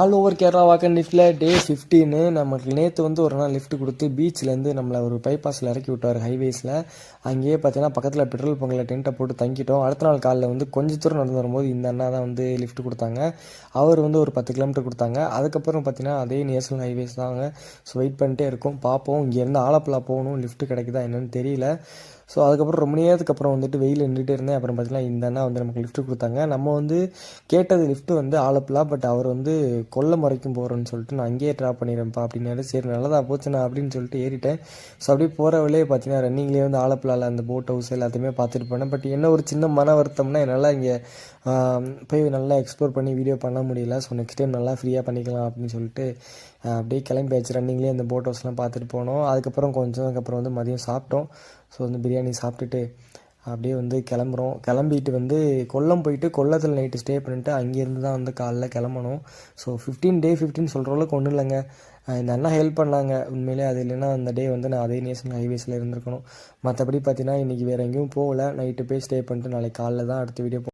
All over Kerala walk and லிஃப்ட்டில் day 15 நமக்கு நேற்று வந்து ஒரு நாள் லிஃப்ட் கொடுத்து பீச்லேருந்து நம்மளை ஒரு பைபாஸில் இறக்கி விட்டார் ஹைவேஸில். அங்கேயே பார்த்தீங்கன்னா பக்கத்தில் பெட்ரோல் பங்கில் டென்ட்டை போட்டு தங்கிட்டோம். அடுத்த நாள் காலையில் வந்து கொஞ்சம் தூரம் நடந்து வரும்போது இந்த அண்ணா தான் வந்து லிஃப்ட் கொடுத்தாங்க. அவர் வந்து ஒரு 10 கிலோமீட்டர் கொடுத்தாங்க. அதுக்கப்புறம் பார்த்தீங்கன்னா அதே நேஷனல் ஹைவேஸ் தாங்க. ஸோ வெயிட் பண்ணிட்டே இருக்கோம், பார்ப்போம். இங்கேருந்து ஆலப்புழா போகணும், லிஃப்ட் கிடைக்குதா என்னன்னு தெரியல. ஸோ அதுக்கப்புறம் ரொம்ப நேரத்துக்கு அப்புறம் வந்துட்டு வெயில் நின்றுட்டே இருந்தேன். அப்புறம் பார்த்தீங்கன்னா இந்த அண்ணா வந்து நமக்கு லிஃப்ட் கொடுத்தாங்க. நம்ம வந்து கேட்டது லிஃப்ட்டு வந்து ஆலப்புழா, பட் அவர் வந்து கொல்லம் வரைக்கும் போகிறோன்னு சொல்லிட்டு நான் அங்கேயே ட்ராப் பண்ணிடுறேன்ப்பா அப்படின்னாரு. சரி நல்லதா போச்சுண்ணா அப்படின்னு சொல்லிட்டு ஏறிட்டேன். ஸோ அப்படியே போகிற வழியே பார்த்தீங்கன்னா ரன்னிங்லேயே வந்து ஆலப்புழாவில் அந்த போட் ஹவுஸ் எல்லாத்தையுமே பார்த்துட்டு போனேன். பட் என்ன ஒரு சின்ன மன வருத்தம்னா என்னால் இங்கே போய் நல்லா எக்ஸ்ப்ளோர் பண்ணி வீடியோ பண்ண முடியல. ஸோ நெக்ஸ்ட் டைம் நல்லா ஃப்ரீயாக பண்ணிக்கலாம் அப்படின்னு சொல்லிட்டு அப்படியே கிளம்பியாச்சு. ரன்னிங்லேயே அந்த போட் ஹவுஸ்லாம் பார்த்துட்டு போனோம். அதுக்கப்புறம் அதுக்கப்புறம் வந்து மதியம் சாப்பிட்டோம். ஸோ வந்து பிரியாணி சாப்பிட்டுட்டு அப்படியே வந்து கிளம்புறோம். கிளம்பிட்டு வந்து கொல்லம் போயிட்டு கொல்லத்தில் நைட்டு ஸ்டே பண்ணிவிட்டு அங்கேருந்து தான் வந்து காலைல கிளம்பணும். ஸோ 15 சொல்கிற அளவுக்கு ஒன்றும் இல்லைங்க. இந்த அண்ணா ஹெல்ப் பண்ணாங்க உண்மையிலே. அது இல்லைன்னா அந்த டே வந்து நான் அதே நேஷனல் ஹைவேஸில் இருந்திருக்கணும். மற்றபடி பார்த்தீங்கன்னா இன்றைக்கி வேறு எங்கேயும் போகல. நைட்டு போய் ஸ்டே பண்ணிட்டு நாளைக்கு காலைல தான் அடுத்த வீடியோ